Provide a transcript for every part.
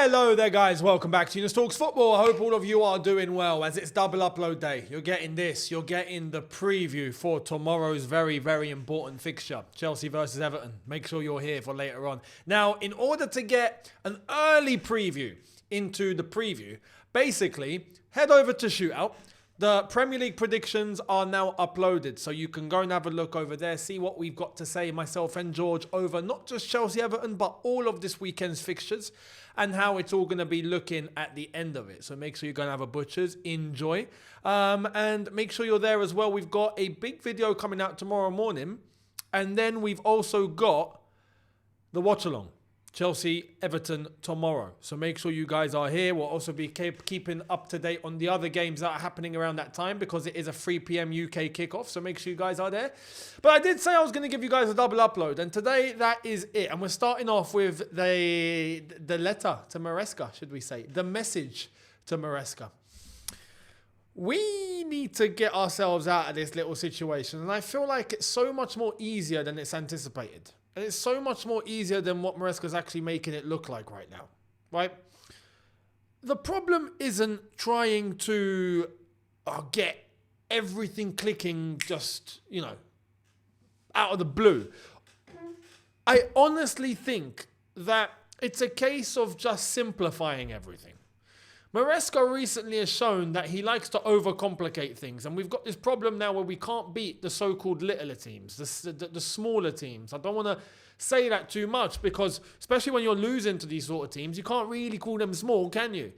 Hello there, guys. Welcome back to Younes Talks Football. I hope all of you are doing well as it's double upload day. You're getting this. You're getting the preview for tomorrow's very, very important fixture, Chelsea versus Everton. Make sure you're here for later on. Now, in order to get an early preview into the preview, basically, head over to Shootout. The Premier League predictions are now uploaded, so you can go and have a look over there, see what we've got to say, myself and George, over not just Chelsea Everton, but all of this weekend's fixtures and how it's all going to be looking at the end of it. So make sure you're going to have a butchers. Enjoy. And make sure you're there as well. We've got a big video coming out tomorrow morning. And then we've also got the watch-along. Chelsea, Everton tomorrow. So make sure you guys are here. We'll also be keeping up to date on the other games that are happening around that time because it is a 3 p.m. UK kickoff. So make sure you guys are there. But I did say I was going to give you guys a double upload. And today that is it. And we're starting off with the letter to Maresca, should we say. The message to Maresca. We need to get ourselves out of this little situation. And I feel like it's so much more easier than it's anticipated. And it's so much more easier than what Maresca's actually making it look like right now, right? The problem isn't trying to get everything clicking just, out of the blue. I honestly think that it's a case of just simplifying everything. Maresca recently has shown that he likes to overcomplicate things. And we've got this problem now where we can't beat the so-called littler teams, the smaller teams. I don't want to say that too much because, especially when you're losing to these sort of teams, you can't really call them small, can you?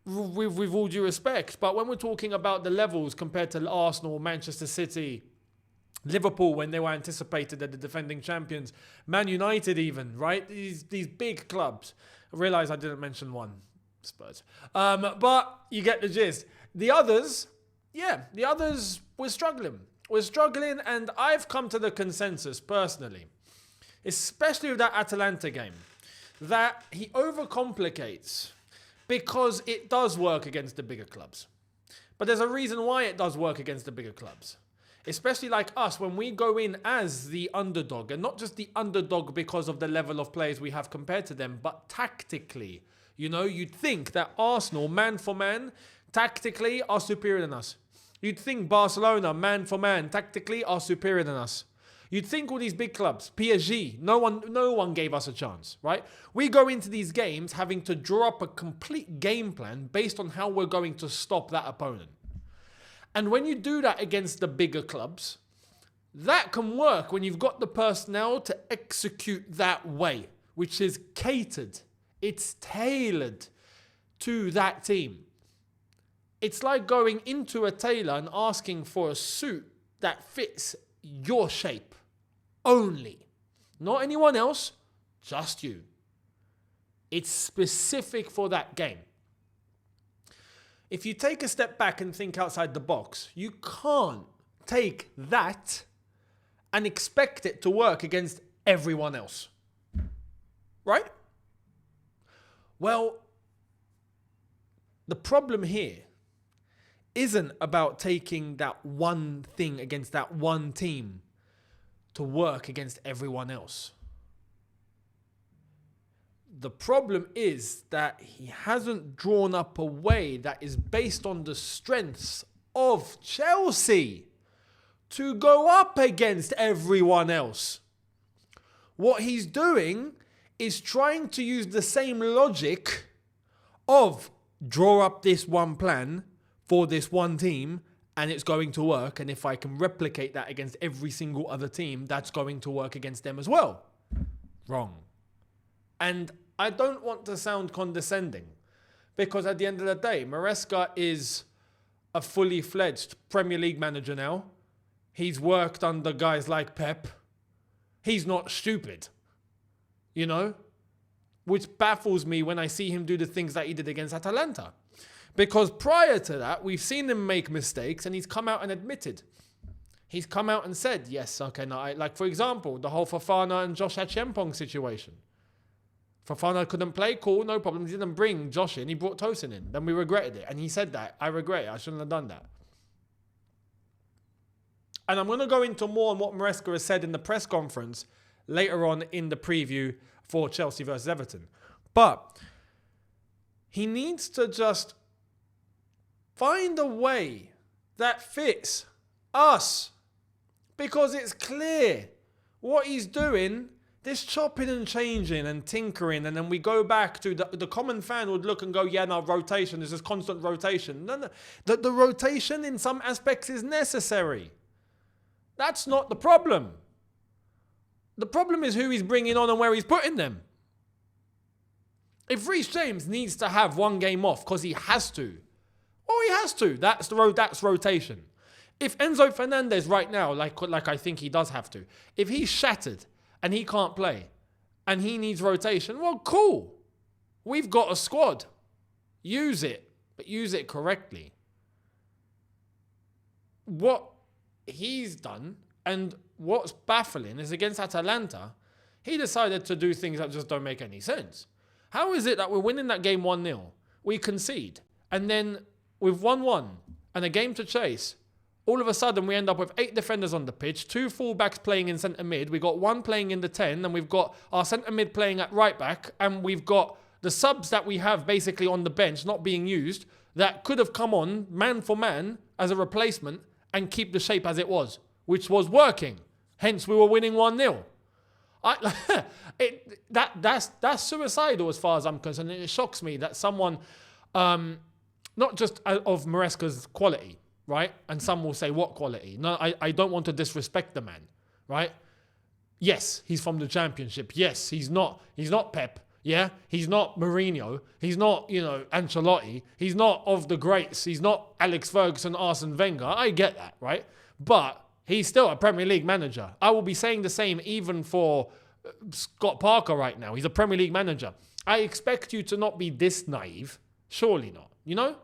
With all due respect. But when we're talking about the levels compared to Arsenal, Manchester City, Liverpool, when they were anticipated as the defending champions, Man United even, right? These big clubs. I realise I didn't mention one. Spurs. But you get the gist. The others, we're struggling. We're struggling, and I've come to the consensus personally, especially with that Atalanta game, that he overcomplicates because it does work against the bigger clubs. But there's a reason why it does work against the bigger clubs. Especially like us, when we go in as the underdog, and not just the underdog because of the level of players we have compared to them, but tactically. You'd think that Arsenal, man for man, tactically are superior than us. You'd think Barcelona, man for man, tactically are superior than us. You'd think all these big clubs, PSG, no one gave us a chance, right? We go into these games having to draw up a complete game plan based on how we're going to stop that opponent. And when you do that against the bigger clubs, that can work when you've got the personnel to execute that way, which is catered. It's tailored to that team. It's like going into a tailor and asking for a suit that fits your shape only. Not anyone else, just you. It's specific for that game. If you take a step back and think outside the box, you can't take that and expect it to work against everyone else. Right? Well, the problem here isn't about taking that one thing against that one team to work against everyone else. The problem is that he hasn't drawn up a way that is based on the strengths of Chelsea to go up against everyone else. What he's doing is trying to use the same logic of draw up this one plan for this one team and it's going to work. And if I can replicate that against every single other team, that's going to work against them as well. Wrong. And I don't want to sound condescending because at the end of the day, Maresca is a fully fledged Premier League manager now. He's worked under guys like Pep. He's not stupid. Which baffles me when I see him do the things that he did against Atalanta. Because prior to that, we've seen him make mistakes and he's come out and admitted. He's come out and said, yes, okay, no, for example, the whole Fofana and Josh Achiampong situation. Fofana couldn't play, cool, no problem. He didn't bring Josh in, he brought Tosin in. Then we regretted it. And he said that, I regret it, I shouldn't have done that. And I'm going to go into more on what Maresca has said in the press conference later on in the preview for Chelsea versus Everton. But He needs to just find a way that fits us. Because it's clear what he's doing, this chopping and changing and tinkering, and then we go back to the common fan would look and go, yeah, no, rotation, there's this constant rotation. No. The rotation in some aspects is necessary. That's not the problem. The problem is who he's bringing on and where he's putting them. If Reece James needs to have one game off because he has to, he has to. That's rotation. If Enzo Fernandez right now, like I think he does have to, if he's shattered and he can't play and he needs rotation, well, cool. We've got a squad. Use it, but use it correctly. What he's done and what's baffling is against Atalanta, he decided to do things that just don't make any sense. How is it that we're winning that game 1-0, we concede, and then with 1-1 and a game to chase, all of a sudden we end up with 8 defenders on the pitch, 2 fullbacks playing in centre mid, we've got 1 playing in the 10, and we've got our centre mid playing at right back, and we've got the subs that we have basically on the bench not being used that could have come on man for man as a replacement and keep the shape as it was, which was working. Hence we were winning 1-0. That's suicidal as far as I'm concerned. It shocks me that someone, not just of Maresca's quality, right? And some will say, what quality? No, I don't want to disrespect the man, right? Yes, he's from the Championship. Yes, he's not Pep. Yeah, he's not Mourinho. He's not, Ancelotti. He's not of the greats. He's not Alex Ferguson, Arsene Wenger. I get that, right? But he's still a Premier League manager. I will be saying the same even for Scott Parker right now. He's a Premier League manager. I expect you to not be this naive. Surely not,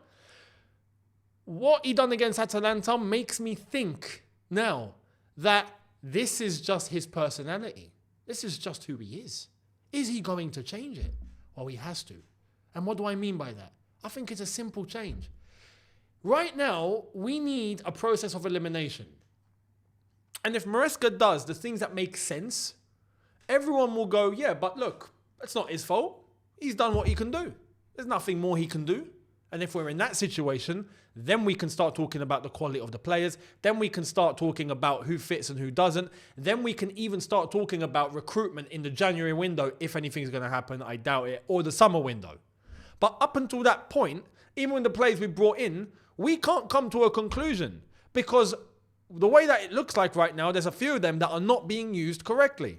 What he done against Atalanta makes me think now that this is just his personality. This is just who he is. Is he going to change it? Well, he has to. And what do I mean by that? I think it's a simple change. Right now, we need a process of elimination. And if Maresca does the things that make sense, everyone will go, yeah, but look, it's not his fault. He's done what he can do. There's nothing more he can do. And if we're in that situation, then we can start talking about the quality of the players. Then we can start talking about who fits and who doesn't. Then we can even start talking about recruitment in the January window, if anything's going to happen. I doubt it. Or the summer window. But up until that point, even with the players we brought in, we can't come to a conclusion. Because the way that it looks like right now, there's a few of them that are not being used correctly.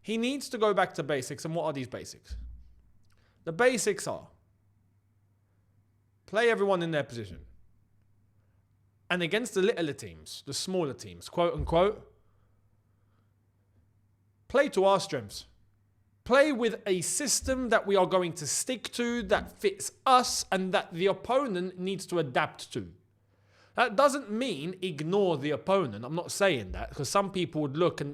He needs to go back to basics. And what are these basics? The basics are play everyone in their position. And against the littler teams, the smaller teams, quote unquote, play to our strengths. Play with a system that we are going to stick to, that fits us, and that the opponent needs to adapt to. That doesn't mean ignore the opponent. I'm not saying that, because some people would look, and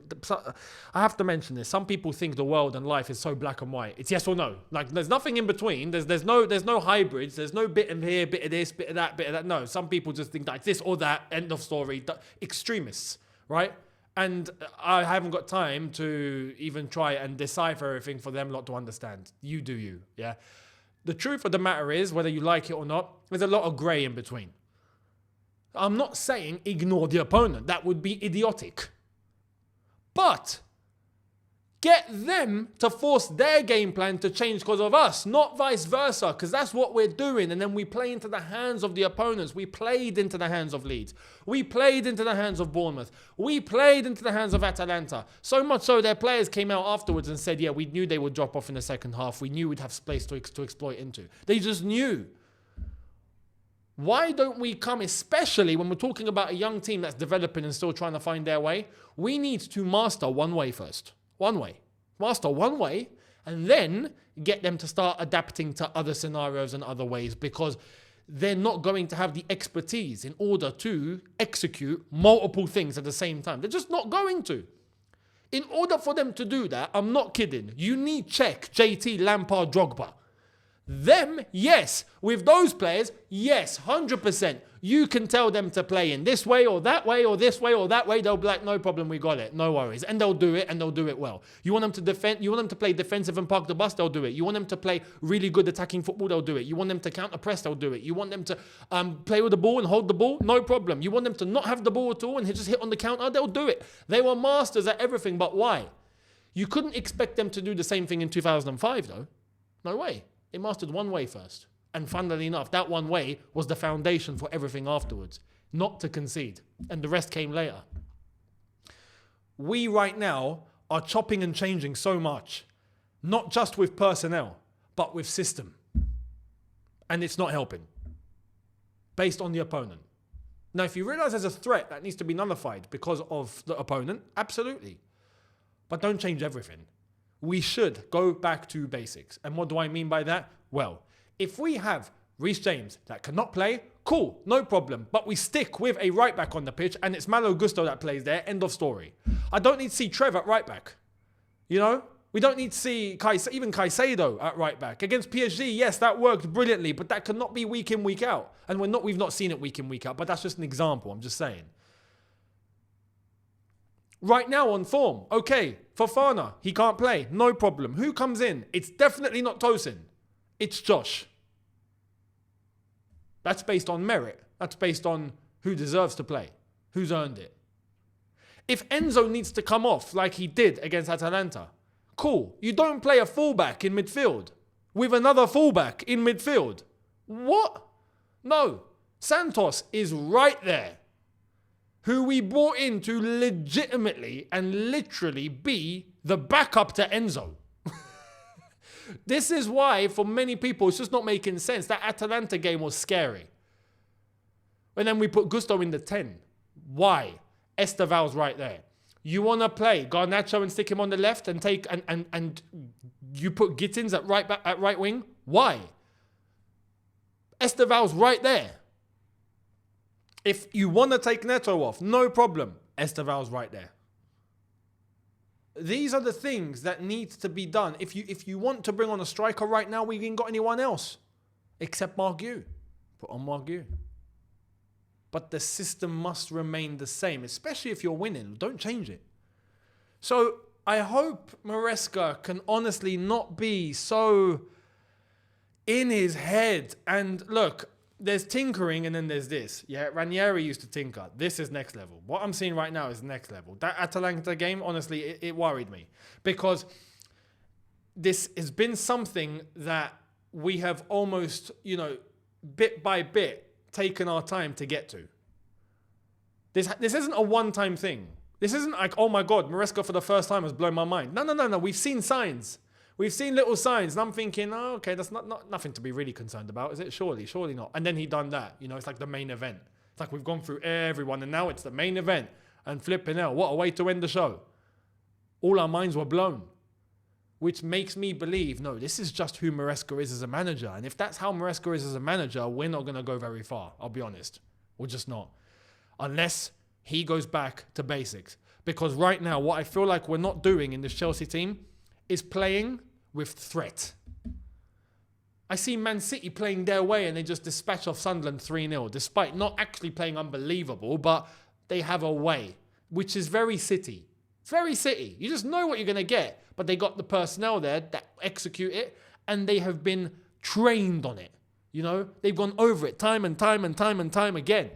I have to mention this, some people think the world and life is so black and white. It's yes or no. Like, there's nothing in between. There's no hybrids. There's no bit of here, bit of this, bit of that, bit of that. No, some people just think that it's this or that, end of story. Extremists, right? And I haven't got time to even try and decipher everything for them not to understand. You do you, yeah? The truth of the matter is, whether you like it or not, there's a lot of grey in between. I'm not saying ignore the opponent. That would be idiotic. But get them to force their game plan to change because of us, not vice versa, because that's what we're doing. And then we play into the hands of the opponents. We played into the hands of Leeds. We played into the hands of Bournemouth. We played into the hands of Atalanta. So much so their players came out afterwards and said, yeah, we knew they would drop off in the second half. We knew we'd have space to exploit into. They just knew. Why don't we come, especially when we're talking about a young team that's developing and still trying to find their way? We need to master one way first. One way. Master one way, and then get them to start adapting to other scenarios and other ways, because they're not going to have the expertise in order to execute multiple things at the same time. They're just not going to. In order for them to do that, I'm not kidding, you need Czech, JT, Lampard, Drogba. Them, yes. With those players, yes, 100%. You can tell them to play in this way or that way or this way or that way. They'll be like, no problem, we got it. No worries. And they'll do it, and they'll do it well. You want them to defend, you want them to play defensive and park the bus, they'll do it. You want them to play really good attacking football, they'll do it. You want them to counter press, they'll do it. You want them to play with the ball and hold the ball, no problem. You want them to not have the ball at all and just hit on the counter, they'll do it. They were masters at everything, but why? You couldn't expect them to do the same thing in 2005 though. No way. They mastered one way first. And funnily enough, that one way was the foundation for everything afterwards. Not to concede. And the rest came later. We right now are chopping and changing so much. Not just with personnel, but with system. And it's not helping. Based on the opponent. Now, if you realize there's a threat that needs to be nullified because of the opponent, absolutely. But don't change everything. We should go back to basics. And what do I mean by that? Well, if we have Reece James that cannot play, cool, no problem. But we stick with a right back on the pitch and it's Malo Gusto that plays there, end of story. I don't need to see Trev at right back. You know? We don't need to see even Caicedo at right back. Against PSG, yes, that worked brilliantly, but that cannot be week in, week out. And we've not seen it week in, week out, but that's just an example, I'm just saying. Right now on form, okay, Fofana, he can't play, no problem. Who comes in? It's definitely not Tosin. It's Josh. That's based on merit. That's based on who deserves to play, who's earned it. If Enzo needs to come off like he did against Atalanta, cool. You don't play a fullback in midfield with another fullback in midfield. What? No. Santos is right there, who we brought in to legitimately and literally be the backup to Enzo. This is why, for many people, it's just not making sense. That Atalanta game was scary. And then we put Gusto in the 10. Why? Esteval's right there. You want to play Garnacho and stick him on the left and take and you put Gittins at right wing? Why? Esteval's right there. If you want to take Neto off, no problem. Esteval's right there. These are the things that need to be done. If you want to bring on a striker right now, we ain't got anyone else except Margu. Put on Margu. But the system must remain the same, especially if you're winning. Don't change it. So I hope Maresca can honestly not be so in his head. And look, there's tinkering and then there's this. Yeah, Ranieri used to tinker. This is next level. What I'm seeing right now is next level. That Atalanta game, honestly, it worried me. Because this has been something that we have almost, bit by bit, taken our time to get to. This isn't a one-time thing. This isn't like, oh my God, Maresca for the first time has blown my mind. No. We've seen signs. We've seen little signs. And I'm thinking, oh, okay, that's not nothing to be really concerned about, is it? Surely not. And then he done that. It's like the main event. It's like we've gone through everyone and now it's the main event. And flipping hell, what a way to end the show. All our minds were blown. Which makes me believe, no, this is just who Maresca is as a manager. And if that's how Maresca is as a manager, we're not going to go very far. I'll be honest. We're just not. Unless he goes back to basics. Because right now, what I feel like we're not doing in this Chelsea team is playing with threat. I see Man City playing their way and they just dispatch off Sunderland 3-0, despite not actually playing unbelievable, but they have a way, which is very City. It's very City. You just know what you're going to get. But they got the personnel there that execute it, and they have been trained on it. They've gone over it time and time again.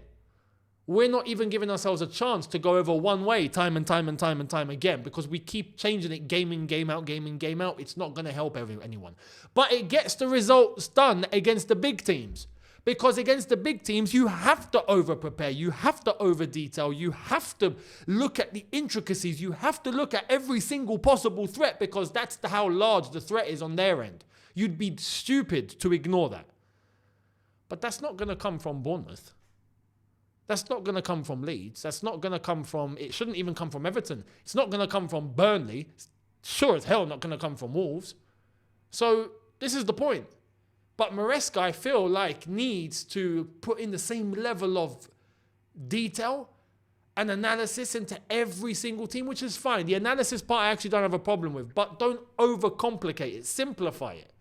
We're not even giving ourselves a chance to go over one way time and time again, because we keep changing it game in, game out. It's not going to help anyone. But it gets the results done against the big teams. Because against the big teams, you have to over-prepare. You have to over-detail. You have to look at the intricacies. You have to look at every single possible threat, because that's how large the threat is on their end. You'd be stupid to ignore that. But that's not going to come from Bournemouth. That's not going to come from Leeds. That's not going to come from... It shouldn't even come from Everton. It's not going to come from Burnley. It's sure as hell not going to come from Wolves. So this is the point. But Maresca, I feel like, needs to put in the same level of detail and analysis into every single team, which is fine. The analysis part I actually don't have a problem with, but don't overcomplicate it. Simplify it.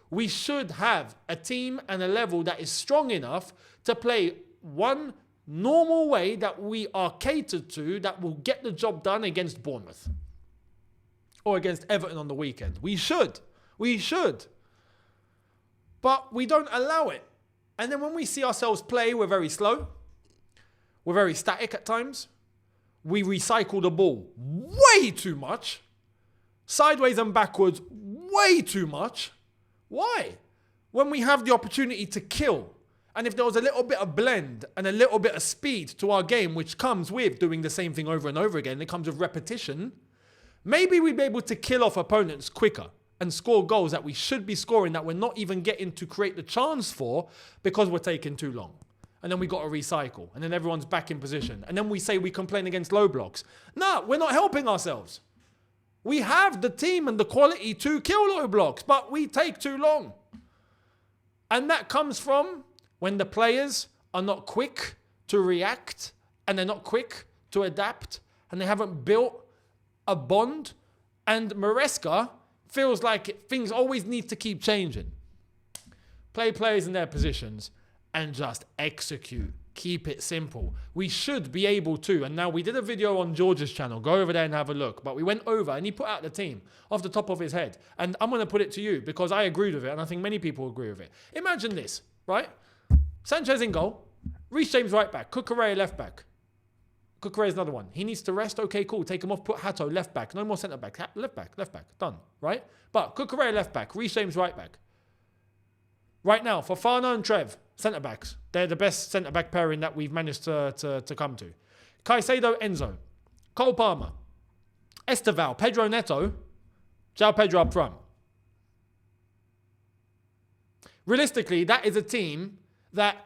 we should have a team and a level that is strong enough to play one normal way that we are catered to, that will get the job done against Bournemouth or against Everton on the weekend. We should. But we don't allow it. And then when we see ourselves play, we're very slow. We're very static at times. We recycle the ball way too much. Sideways and backwards, way too much. Why? When we have the opportunity to kill, and if there was a little bit of blend and a little bit of speed to our game, which comes with doing the same thing over and over again, it comes with repetition, maybe we'd be able to kill off opponents quicker and score goals that we should be scoring that we're not even getting to create the chance for because we're taking too long. And then we got to recycle, and then everyone's back in position. And then we say we complain against low blocks. No, we're not helping ourselves. We have the team and the quality to kill low blocks, but we take too long. And that comes from when the players are not quick to react, and they're not quick to adapt, and they haven't built a bond. And Maresca feels like things always need to keep changing. Play players in their positions and just execute. Keep it simple. We should be able to. And now we did a video on George's channel. Go over there and have a look. But we went over and he put out the team off the top of his head. And I'm going to put it to you because I agreed with it. And I think many people agree with it. Imagine this, right? Sanchez in goal. Reece James right back. Cucurella left back. Cucurella is another one. He needs to rest. Okay, cool. Take him off. Put Hato left back. No more centre back. Left back. Done. Right? But Cucurella left back. Reece James right back. Right now, Fofana and Trev, centre-backs. They're the best centre-back pairing that we've managed to come to. Caicedo, Enzo. Cole Palmer. Esteval, Pedro Neto. João Pedro up front. Realistically, that is a team that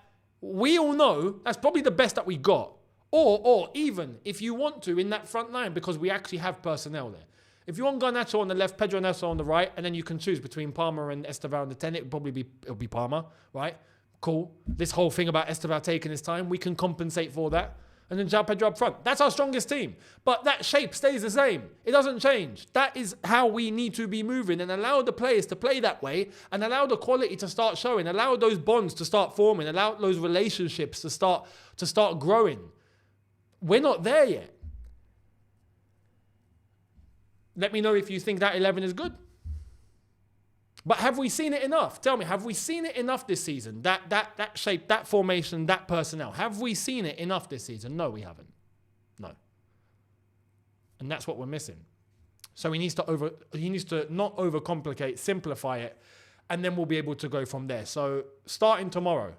we all know that's probably the best that we got. Or even, if you want to, in that front line, because we actually have personnel there. If you want Garnacho on the left, Pedro Neto on the right, and then you can choose between Palmer and Esteval on the 10, it'll be Palmer, right? Cool. This whole thing about Esteval taking his time, we can compensate for that. And then João Pedro up front. That's our strongest team. But that shape stays the same. It doesn't change. That is how we need to be moving, and allow the players to play that way, and allow the quality to start showing, allow those bonds to start forming, allow those relationships to start growing. We're not there yet. Let me know if you think that 11 is good. But have we seen it enough? Tell me, have we seen it enough this season? That shape, that formation, that personnel. Have we seen it enough this season? No, we haven't. No. And that's what we're missing. So he needs to not overcomplicate, simplify it, and then we'll be able to go from there. So starting tomorrow,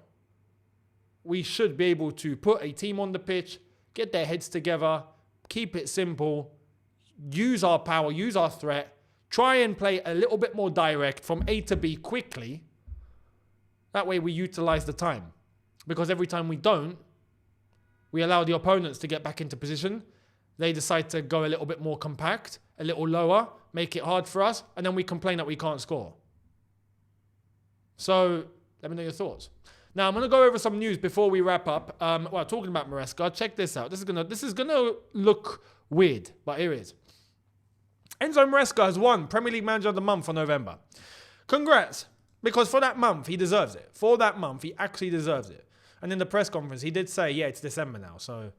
we should be able to put a team on the pitch, get their heads together, keep it simple, use our power, use our threat, try and play a little bit more direct from A to B quickly. That way we utilize the time. Because every time we don't, we allow the opponents to get back into position. They decide to go a little bit more compact, a little lower, make it hard for us, and then we complain that we can't score. So, let me know your thoughts. Now, I'm going to go over some news before we wrap up. Talking about Maresca, check this out. This is gonna look weird, but here it is. Enzo Maresca has won Premier League Manager of the Month for November. Congrats, because for that month, he deserves it. For that month, he actually deserves it. And in the press conference, he did say, yeah, it's December now, so...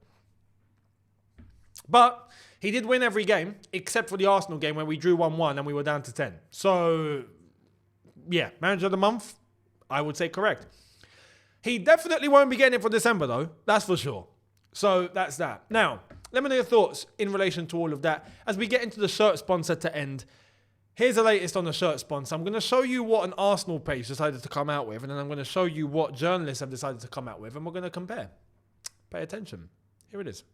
But he did win every game, except for the Arsenal game where we drew 1-1 and we were down to 10. So, yeah, Manager of the Month, I would say correct. He definitely won't be getting it for December, though. That's for sure. So, that's that. Now... let me know your thoughts in relation to all of that. As we get into the shirt sponsor to end, here's the latest on the shirt sponsor. I'm going to show you what an Arsenal page decided to come out with, and then I'm going to show you what journalists have decided to come out with, and we're going to compare. Pay attention. Here it is.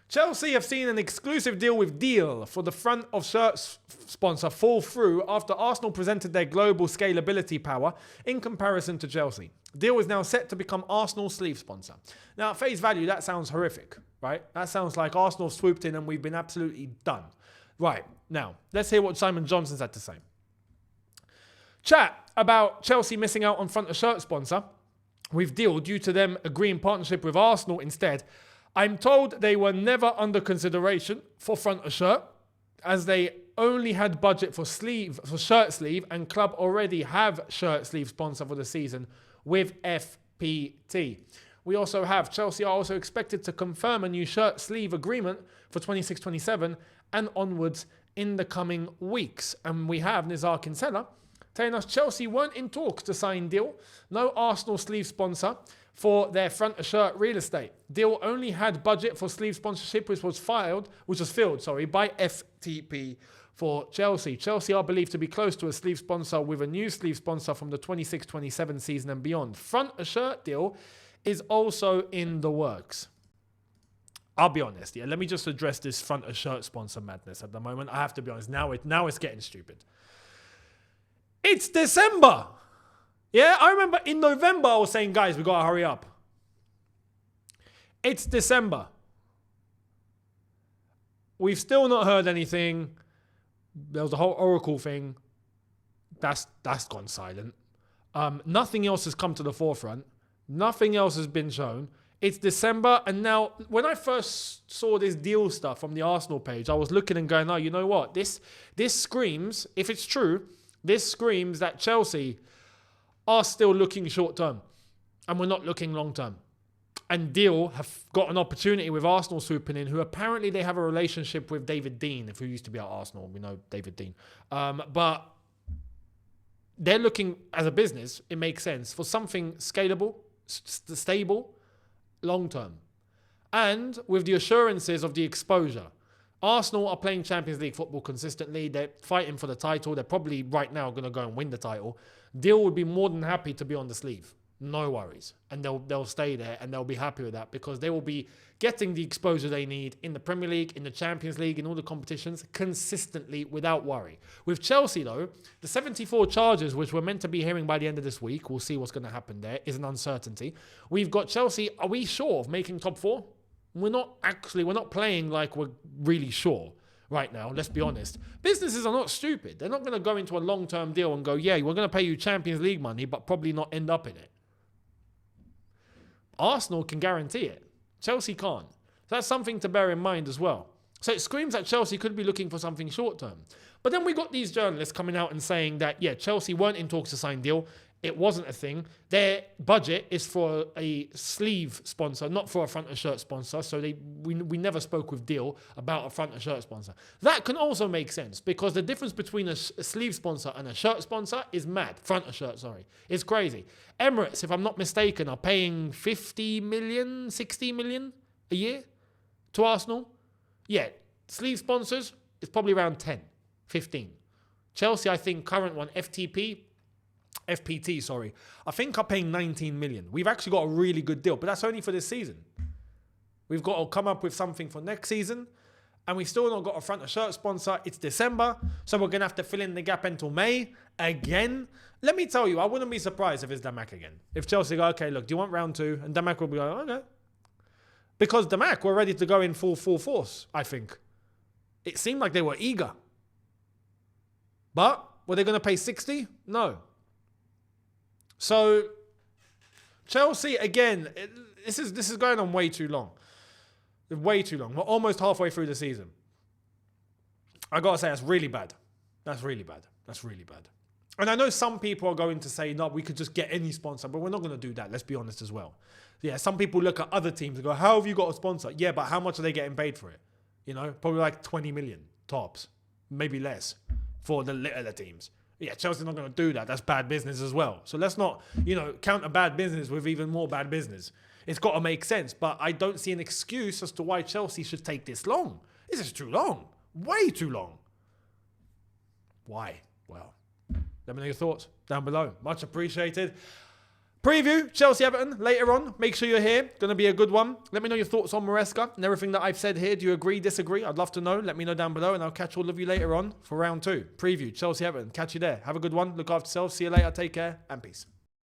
Chelsea have seen an exclusive deal with Deal for the front of shirts sponsor fall through after Arsenal presented their global scalability power in comparison to Chelsea. Deal is now set to become Arsenal's sleeve sponsor. Now, at face value, that sounds horrific, right? That sounds like Arsenal swooped in and we've been absolutely done. Right, now, let's hear what Simon Johnson's had to say. Chat about Chelsea missing out on front of shirt sponsor with Deal due to them agreeing partnership with Arsenal instead. I'm told they were never under consideration for front of shirt, as they only had budget for shirt sleeve, and club already have shirt sleeve sponsor for the season with FPT. We also have Chelsea are also expected to confirm a new shirt sleeve agreement for 26-27 and onwards in the coming weeks. And we have Nizar Kinsella telling us Chelsea weren't in talks to sign deal. No Arsenal sleeve sponsor for their front of shirt real estate. Deal only had budget for sleeve sponsorship, which was filled by FTP for Chelsea. Chelsea are believed to be close to a sleeve sponsor with a new sleeve sponsor from the 26-27 season and beyond. Front of shirt deal is also in the works. I'll be honest, yeah. Let me just address this front of shirt sponsor madness at the moment. I have to be honest. Now it's getting stupid. It's December. Yeah, I remember in November I was saying, guys, we gotta hurry up. It's December. We've still not heard anything. There was a whole Oracle thing. That's gone silent. Nothing else has come to the forefront. Nothing else has been shown. It's December, and now when I first saw this deal stuff from the Arsenal page, I was looking and going, oh, you know what? This screams, if it's true, this screams that Chelsea are still looking short-term, and we're not looking long-term. And Deal have got an opportunity with Arsenal swooping in, who apparently they have a relationship with David Dean, who used to be at Arsenal. We know David Dean. But they're looking, as a business, it makes sense, for something scalable, stable, long-term. And with the assurances of the exposure. Arsenal are playing Champions League football consistently. They're fighting for the title. They're probably right now going to go and win the title. Deal would be more than happy to be on the sleeve. No worries. And they'll stay there and they'll be happy with that because they will be getting the exposure they need in the Premier League, in the Champions League, in all the competitions consistently without worry. With Chelsea, though, the 74 charges, which we're meant to be hearing by the end of this week, we'll see what's going to happen there, is an uncertainty. We've got Chelsea. Are we sure of making top four? We're not playing like we're really sure right now, let's be honest. Businesses are not stupid. They're not going to go into a long-term deal and go, yeah, we're going to pay you Champions League money, but probably not end up in it. Arsenal can guarantee it. Chelsea can't. So that's something to bear in mind as well. So it screams that Chelsea could be looking for something short-term. But then we got these journalists coming out and saying that, yeah, Chelsea weren't in talks to sign Deal. It wasn't a thing. Their budget is for a sleeve sponsor, not for a front of shirt sponsor. So we never spoke with Deal about a front of shirt sponsor. That can also make sense because the difference between a sleeve sponsor and a shirt sponsor is mad. Front of shirt, sorry. It's crazy. Emirates, if I'm not mistaken, are paying 50 million, 60 million a year to Arsenal. Yeah, sleeve sponsors, it's probably around 10, 15. Chelsea, I think, current one, FPT, sorry. I think are paying 19 million. We've actually got a really good deal, but that's only for this season. We've got to come up with something for next season, and we've still not got a front of shirt sponsor. It's December, so we're going to have to fill in the gap until May again. Let me tell you, I wouldn't be surprised if it's Damac again. If Chelsea go, okay, look, do you want round two? And Damac will be like, okay. Because Damac were ready to go in full force, I think. It seemed like they were eager. But were they going to pay 60? No. So, Chelsea, again, this is going on way too long. Way too long. We're almost halfway through the season. I got to say, that's really bad. That's really bad. That's really bad. And I know some people are going to say, no, we could just get any sponsor, but we're not going to do that. Let's be honest as well. Yeah, some people look at other teams and go, how have you got a sponsor? Yeah, but how much are they getting paid for it? You know, probably like 20 million tops, maybe less for the littler teams. Yeah, Chelsea's not going to do that. That's bad business as well. So let's not, counter bad business with even more bad business. It's got to make sense. But I don't see an excuse as to why Chelsea should take this long. This is too long. Way too long. Why? Well, let me know your thoughts down below. Much appreciated. Preview, Chelsea-Everton later on. Make sure you're here. Going to be a good one. Let me know your thoughts on Maresca and everything that I've said here. Do you agree, disagree? I'd love to know. Let me know down below and I'll catch all of you later on for round two. Preview, Chelsea-Everton. Catch you there. Have a good one. Look after yourselves. See you later. Take care and peace.